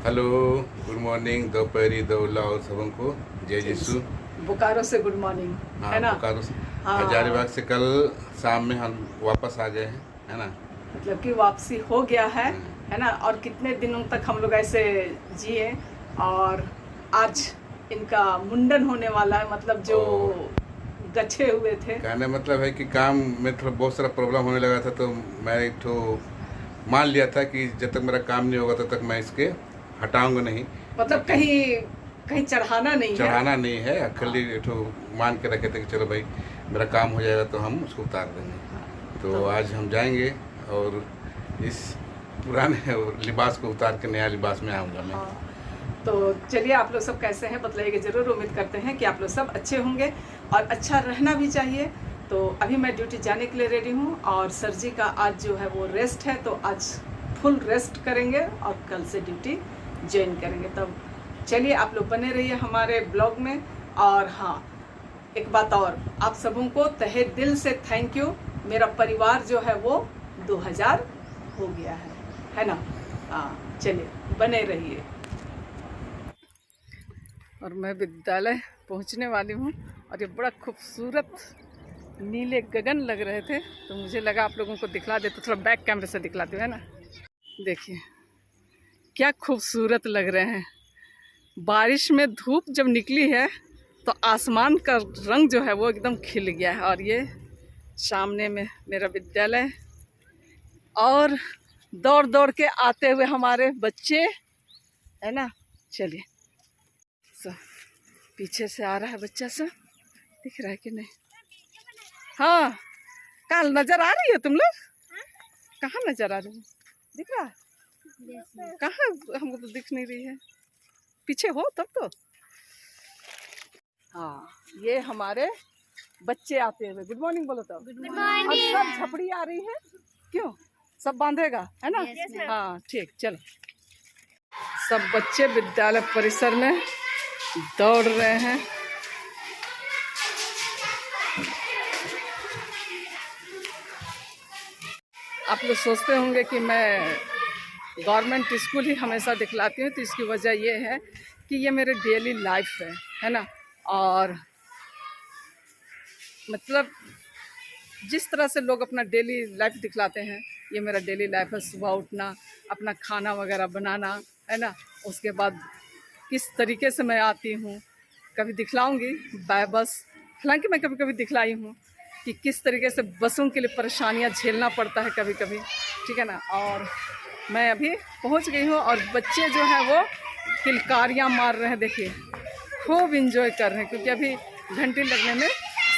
Hello, good morning, दोपहरी दौला और सबको जय यीशु। बोकारो से गुड मॉर्निंग। हाँ, है ना। बोकारो से हाँ, हजारीबाग से कल शाम में हम वापस आ गए हैं, है ना। मतलब कि वापसी हो गया है हाँ। है ना। और कितने दिनों तक हम लोग ऐसे जिए, और आज इनका मुंडन होने वाला है। मतलब जो गछे हुए थे। कहने मतलब है कि काम में थोड़ा बहुत सारा प्रॉब्लम होने लगा था, तो मैं एक ठो मान लिया था कि जब तक मेरा काम नहीं होगा तब तक मैं इसके हटाऊंगा नहीं। मतलब लेकिन कहीं कहीं चढ़ाना नहीं है। चढ़ाना नहीं है, खाली एक ठो मान के रखे थे कि चलो भाई मेरा काम हो जाएगा तो हम उसको उतार देंगे। तो आज हम जाएंगे और इस पुराने लिबास को उतार के नया लिबास में आऊँगा मैं। हाँ, तो चलिए, आप लोग सब कैसे हैं बताइएगा ज़रूर। उम्मीद करते हैं कि आप लोग सब अच्छे होंगे और अच्छा रहना भी चाहिए। तो अभी मैं ड्यूटी जाने के लिए रेडी हूँ, और सर जी का आज जो है वो रेस्ट है, तो आज फुल रेस्ट करेंगे और कल से ड्यूटी ज्वाइन करेंगे। तब चलिए, आप लोग बने रहिए हमारे ब्लॉग में। और हाँ, एक बात और, आप सबों को तहे दिल से थैंक यू। मेरा परिवार जो है वो 2000 हो गया है ना। हाँ, चलिए बने रहिए। और मैं विद्यालय पहुंचने वाली हूँ, और ये बड़ा खूबसूरत नीले गगन लग रहे थे, तो मुझे लगा आप लोगों को दिखला दे। तो थोड़ा बैक कैमरे से दिखलाती हूँ, है ना। देखिए क्या खूबसूरत लग रहे हैं। बारिश में धूप जब निकली है तो आसमान का रंग जो है वो एकदम खिल गया है। और ये सामने में मेरा विद्यालय, और दौड़ दौड़ के आते हुए हमारे बच्चे, है ना। चलिए, सब पीछे से आ रहा है बच्चा सब, दिख रहा है कि नहीं। हाँ, कहाँ नजर आ रही है तुम लोग? कहाँ नजर आ रही है? दिख रहा है? कहाँ? हमको तो दिख नहीं रही है। पीछे हो तब तो। हाँ, ये हमारे बच्चे आते हुए। गुड मॉर्निंग बोलो तो। Good morning. और सब झपड़ी आ रही है, क्यों? सब बांधेगा, है ना। हाँ ठीक, चलो। सब बच्चे विद्यालय परिसर में दौड़ रहे हैं। आप लोग सोचते होंगे कि मैं गवर्नमेंट स्कूल ही हमेशा दिखलाती हूँ, तो इसकी वजह ये है कि ये मेरे डेली लाइफ है ना। और मतलब जिस तरह से लोग अपना डेली लाइफ दिखलाते हैं, ये मेरा डेली लाइफ है। सुबह उठना, अपना खाना वगैरह बनाना, है ना। उसके बाद किस तरीके से मैं आती हूँ, कभी दिखलाऊंगी बाय बस। हालांकि मैं कभी कभी दिखलाई हूँ कि किस तरीके से बसों के लिए परेशानियाँ झेलना पड़ता है कभी कभी, ठीक है ना। और मैं अभी पहुँच गई हूँ, और बच्चे जो हैं वो किलकारियाँ मार रहे हैं। देखिए खूब इंजॉय कर रहे हैं, क्योंकि अभी घंटी लगने में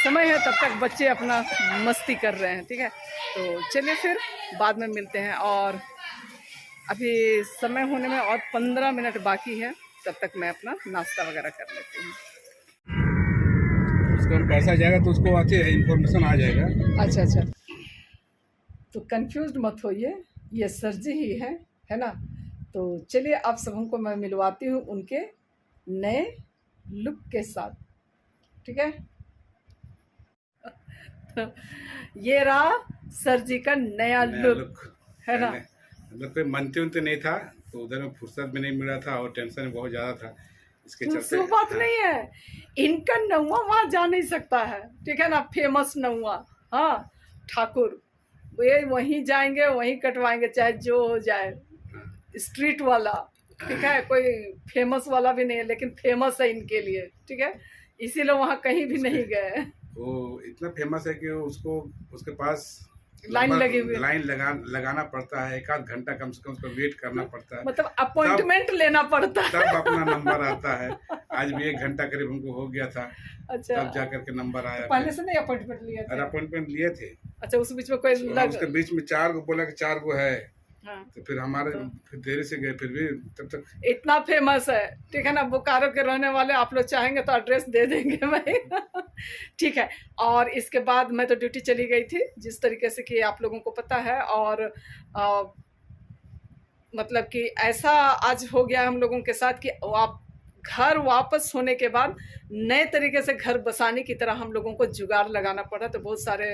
समय है, तब तक बच्चे अपना मस्ती कर रहे हैं, ठीक है। तो चलिए फिर बाद में मिलते हैं। और अभी समय होने में और 15 मिनट बाकी है, तब तक मैं अपना नाश्ता वगैरह कर लेती हूँ। उसका पैसा जाएगा तो उसको आते इन्फॉर्मेशन आ जाएगा। अच्छा अच्छा, तो कंफ्यूज मत होइए, ये सर जी ही है ना। तो चलिए, आप सबों को मैं मिलवाती हूँ उनके नए लुक के साथ, ठीक है। तो ये रहा सर जी का नया लुक, है ना। मतलब कोई मनते उनते नहीं था, तो उधर में फुर्सत भी नहीं मिला था और टेंशन बहुत ज़्यादा था, इसके चलते। सो बात नहीं है, इनका नौवा वहाँ जा नहीं सकता है, ठीक है ना। फेमस नौवा, हाँ, ठाकुर, वे वहीं जाएंगे, वहीं कटवाएंगे, चाहे जो हो जाए। स्ट्रीट वाला, ठीक है, कोई फेमस वाला भी नहीं है, लेकिन फेमस है इनके लिए, ठीक है। इसीलिए वहाँ कहीं भी नहीं गए। वो इतना फेमस है कि उसको उसके पास लाइन लगी हुई है। लाइन लगाना पड़ता है, एक आध घंटा कम से कम उसको वेट करना पड़ता है, मतलब अपॉइंटमेंट लेना पड़ता है, तब अपना नंबर आता है। आज भी 1 घंटा करीब हमको हो गया था, अच्छा, तब जाकर के नंबर आया। तो पहले से नहीं अपॉइंटमेंट लिए थे? अपॉइंटमेंट लिए थे। अच्छा, उस बीच में कोई उसके बीच में 4 को बोला कि 4 को है। हाँ, तो फिर हमारे फिर देरी से गए, फिर भी तब तक इतना फेमस है, ठीक है ना। बोकारो के रहने वाले आप लोग चाहेंगे तो एड्रेस दे देंगे भाई। ठीक है। और इसके बाद मैं तो ड्यूटी चली गई थी, जिस तरीके से कि आप लोगों को पता है। और मतलब कि ऐसा आज हो गया हम लोगों के साथ कि आप घर वापस होने के बाद नए तरीके से घर बसाने की तरह हम लोगों को जुगाड़ लगाना पड़ा। तो बहुत सारे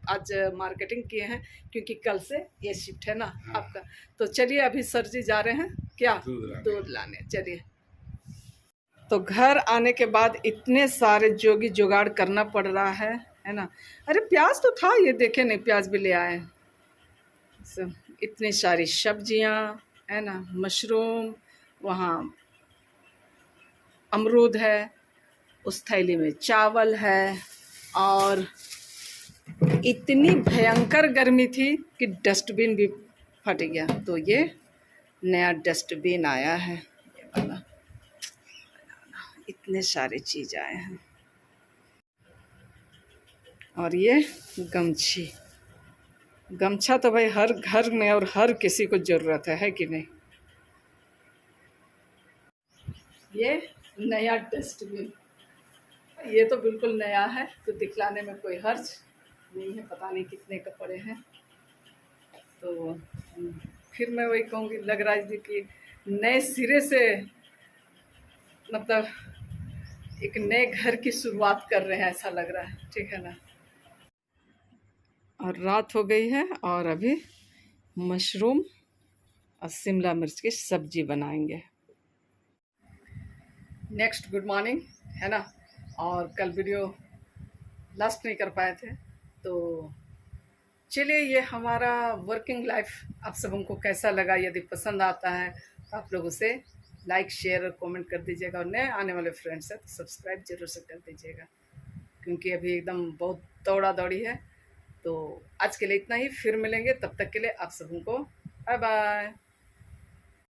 आज मार्केटिंग किए हैं, क्योंकि कल से ये शिफ्ट है ना आपका। तो चलिए, अभी सर जी जा रहे हैं क्या दूध लाने। चलिए, तो घर आने के बाद इतने सारे जोगी जुगाड़ करना पड़ रहा है ना। अरे प्याज तो था, ये देखे नहीं, प्याज भी ले आए। इतनी सारी सब्जियां है ना, मशरूम, वहाँ अमरूद है, उस थैली में चावल है, और इतनी भयंकर गर्मी थी कि डस्टबिन भी फट गया। तो ये नया डस्टबिन आया है, ये वाला। इतने सारे चीज़ आए हैं। और ये गमछी, गमछा तो भाई हर घर में और हर किसी को ज़रूरत है कि नहीं। ये नया डस्टबिन, ये तो बिल्कुल नया है, तो दिखलाने में कोई हर्ज नहीं है। पता नहीं कितने का पड़े हैं। तो फिर मैं वही कहूँगी, लग रहा है कि नए सिरे से, मतलब एक नए घर की शुरुआत कर रहे हैं, ऐसा लग रहा है। ठीक है ना। और रात हो गई है, और अभी मशरूम और शिमला मिर्च की सब्जी बनाएंगे। नेक्स्ट गुड मॉर्निंग, है ना। और कल वीडियो लास्ट नहीं कर पाए थे, तो चलिए, ये हमारा वर्किंग लाइफ आप सबको कैसा लगा। यदि पसंद आता है तो आप लोग उसे लाइक, शेयर और कमेंट कर दीजिएगा। और नए आने वाले फ्रेंड्स हैं तो सब्सक्राइब जरूर से कर दीजिएगा, क्योंकि अभी एकदम बहुत दौड़ा दौड़ी है। तो आज के लिए इतना ही, फिर मिलेंगे, तब तक के लिए आप सबको बाय बाय।